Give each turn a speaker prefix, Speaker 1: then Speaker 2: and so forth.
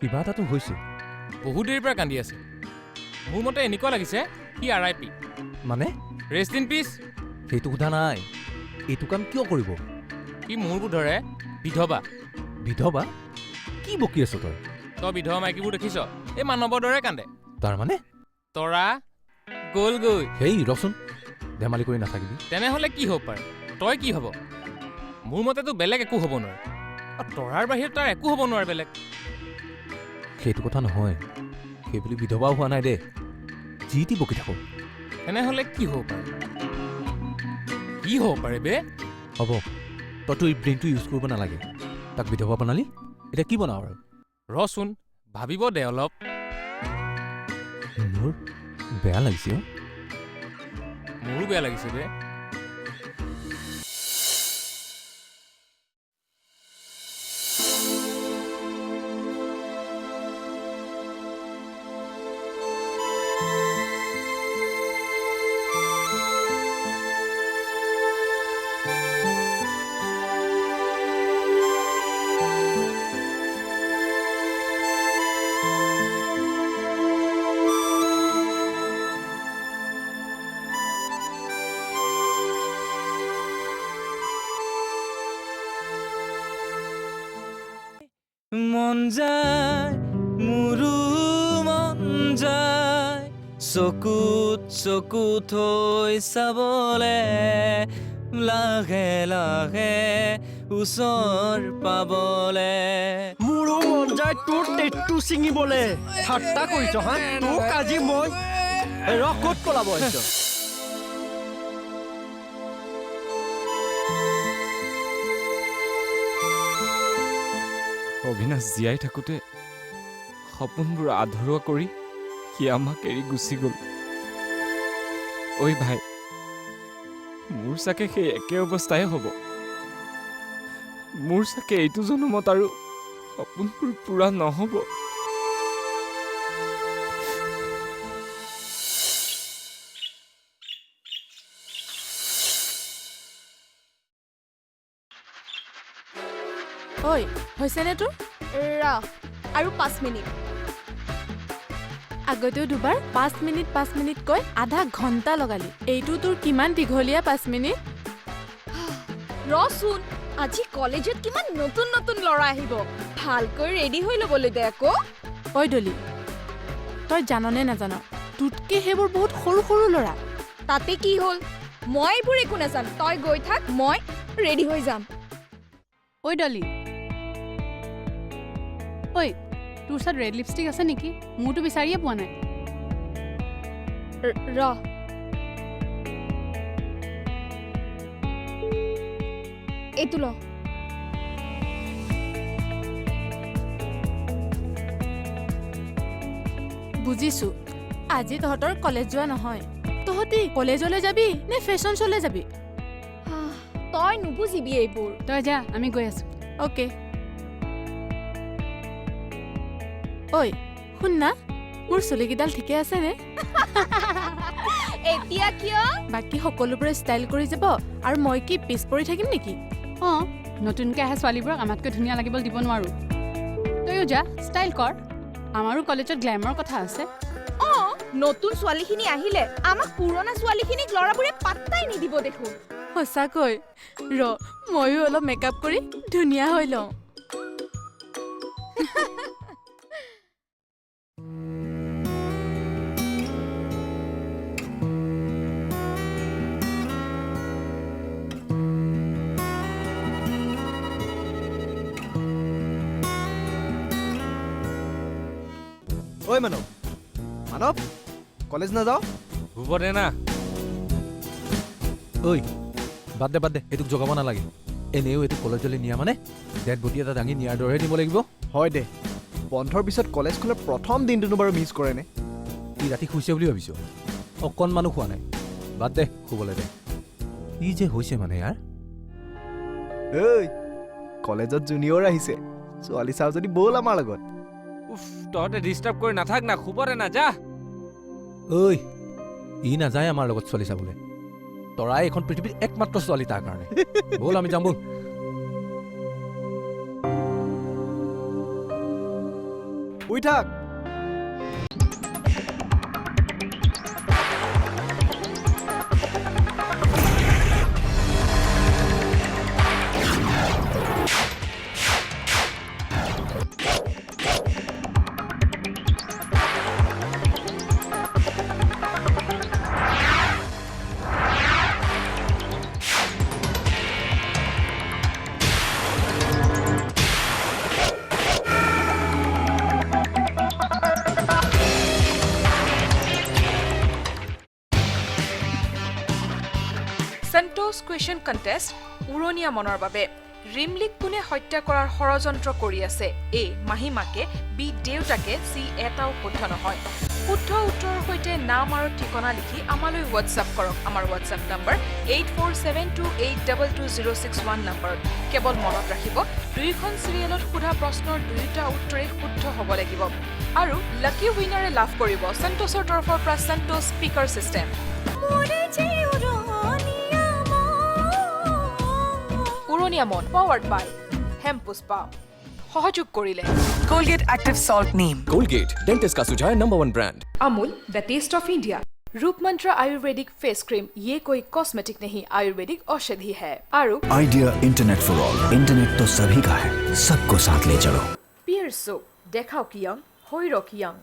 Speaker 1: কিবা এটাতো হৈছে।
Speaker 2: বহুত দেৰিৰ পৰা কান্দি আছে। মোৰ মতে এনেকুৱা লাগিছে সি RIP
Speaker 1: মানে
Speaker 2: ৰেষ্ট ইন পিচ।
Speaker 1: সেইটো সোধা নাই। এইটো কাম কিয় কৰিব?
Speaker 2: সি মোৰ বোধৰে বিধৱা।
Speaker 1: বিধৱা? কি বকি আছ তই?
Speaker 2: তই বিধৱা মাইকীবোৰ দেখিছ? এই মানৱৰ দৰে কান্দে।
Speaker 1: তাৰমানে
Speaker 2: তৰা গ'লগৈ।
Speaker 1: হেই ৰচোন, ধেমালি কৰি নাথাকিবি।
Speaker 2: তেনেহ'লে কি হ'ব পাৰে? তই কি হ'ব? মোৰ মতেতো বেলেগ একো হ'ব নোৱাৰে। আৰু তৰাৰ বাহিৰে তাৰ একো হ'ব নোৱাৰে বেলেগ।
Speaker 1: সেইটো কথা নহয়, সেইবুলি বিধৱাও হোৱা নাই দে। যি টি বকি থাকোঁ।
Speaker 2: তেনেহ'লে কি হ'ব পাৰে? কি হ'ব পাৰে বে?
Speaker 1: হ'ব, তইতো এই ব্ৰেইনটো ইউজ কৰিব নালাগে। তাক বিধৱা বনালি, এতিয়া কি বনাৱ আৰু?
Speaker 2: ৰচোন ভাবিব দে অলপ।
Speaker 1: মোৰ বেয়া লাগিছে অ'।
Speaker 2: মোৰো বেয়া লাগিছে বে।
Speaker 3: মন যায় মোৰো মন যায় চকুত চকুত থৈ চাবলে লাহে লাহে ওচৰ পাবলে
Speaker 4: মোৰো মন যায় তোৰ টেটু ছিঙিবলে ঠাট্টা কৰিছ হা তোক আজি মই ক'ত পলাব আহিছ
Speaker 3: অবিনাশ জীয়াই থাকোঁতে সপোনবোৰ আধৰুৱা কৰি সি আমাক এৰি গুচি গ'ল। ঐ ভাই, মোৰ চাগে সেই একে অৱস্থাই হ'ব। মোৰ চাগে এইটো জনমত আৰু সপোনবোৰ পূৰা নহ'ব।
Speaker 5: ঐ হৈছেনে তোৰ? আৰু 5 মিনিট। আগতেও দুবাৰ 5 মিনিট কৈ আধা ঘণ্টা লগালি। এইটো তোৰ কিমান দীঘলীয়া 5 মিনিট?
Speaker 6: ৰচোন, আজি কলেজত কিমান নতুন নতুন ল'ৰা আহিব। ভালকৈ ৰেডি হৈ ল'বলৈ দে আকৌ।
Speaker 5: ঐ ডলি, তই জাননে নাজান তোতকে সেইবোৰ বহুত সৰু সৰু ল'ৰা।
Speaker 6: তাতে কি হ'ল? মই এইবোৰ একো নাজানো। তই গৈ থাক, মই ৰেডি হৈ যাম।
Speaker 7: ঐ ডলি, ঐ তোৰ ওচৰত ৰেড লিপষ্টিক আছে নেকি? মোৰতো বিচাৰিয়ে পোৱা নাই।
Speaker 6: ৰ এইটো ল।
Speaker 5: বুজিছো, আজি তহঁতৰ কলেজ যোৱা নহয়। তহঁতি কলেজলৈ যাবি নে ফেশ্বন শ্ব'লৈ যাবি?
Speaker 6: তই নুবুজিবি এইবোৰ।
Speaker 7: তই যা, আমি গৈ আছো।
Speaker 5: অ'কে। ঐ শুন না, মোৰ চুলিকেইডাল ঠিকে আছেনে?
Speaker 6: এতিয়া কিয়?
Speaker 5: বাকী সকলোবোৰে ষ্টাইল কৰি যাব আৰু মই কি পিছ পৰি থাকিম নেকি?
Speaker 7: অঁ, নতুনকৈ অহা ছোৱালীবোৰক আমাতকৈ ধুনীয়া লাগিবলৈ দিব নোৱাৰো। তইও যা, ষ্টাইল কৰ। আমাৰো কলেজত গ্লেমাৰৰ কথা আছে।
Speaker 6: অঁ, নতুন ছোৱালীখিনি আহিলে আমাক পুৰণা ছোৱালীখিনিক ল'ৰাবোৰে পাত্তাই নিদিব দেখোন।
Speaker 5: সঁচাকৈ ৰ, ময়ো অলপ মেকআপ কৰি ধুনীয়া হৈ লওঁ।
Speaker 4: ঐ মানৱ কলেজ নাযাওঁ?
Speaker 3: হ'ব দে না।
Speaker 1: ঐ বাদ দে, এইটোক জগাব নালাগে। এনেও এইটো কলেজলৈ নিয়া মানে ডেড বডি এটা দাঙি নিয়াৰ দৰে নিব লাগিব।
Speaker 4: হয় দে, বন্ধৰ পিছত কলেজ খোলাৰ প্ৰথম দিনটোনো বাৰু মিছ কৰেনে?
Speaker 1: ই ৰাতি শুইছে বুলি ভাবিছ? অকণমানো খোৱা নাই। বাদ দে, শুবলৈ দে। ই যে হৈছে মানে ইয়াৰ।
Speaker 4: ঐ কলেজত জুনিয়ৰ আহিছে, ছোৱালী চাওঁ যদি ব'ল আমাৰ লগত।
Speaker 3: উফ, তহঁতে ডিষ্টাৰ্ব কৰি নাথাক না, শুব দে না, যা।
Speaker 1: ঐ ই নাযায় আমাৰ লগত ছোৱালী চাবলৈ। তৰাই এখন পৃথিৱীৰ একমাত্ৰ ছোৱালী তাৰ কাৰণে। ব'ল আমি যাম, ব'ল।
Speaker 4: শুই থাক
Speaker 8: চেণ্টোছ কুৱেশ্যন কণ্টেষ্ট উৰণীয়া মনৰ বাবে ৰিমলিক কোনে হত্যা কৰাৰ ষড়যন্ত্ৰ কৰি আছে এ মাহিমাকে বি দেউতাকে চি এটাও শুদ্ধ নহয় শুদ্ধ উত্তৰৰ সৈতে নাম আৰু ঠিকনা লিখি আমালৈ হোৱাটছআপ কৰক আমাৰ হোৱাটছআপ নম্বৰ 8472822061 নম্বৰত কেৱল মনত ৰাখিব দুইখন চিৰিয়েলত সোধা প্ৰশ্নৰ দুয়োটা উত্তৰেই শুদ্ধ হ'ব লাগিব আৰু লাকি উইনাৰে লাভ কৰিব চেণ্টোছৰ তৰফৰ পৰা চেণ্টোছ স্পীকাৰ চিষ্টেম উৰণীয়া মন পাৱাৰ্ড বাই হেমপুষ্পা সহযোগ কৰিলে
Speaker 9: Colgate Active Salt Neem.
Speaker 10: Colgate, dentist का सुझाव #1 brand.
Speaker 8: Amul the taste of India Roopmantra ayurvedic face cream ये कोई कॉस्मेटिक नहीं आयुर्वेदिक औषधि है आरु
Speaker 11: Idea internet for all internet तो सभी का है सबको साथ ले चलो
Speaker 8: पियर्सो देखाओ कि यंग होइरो कि यंग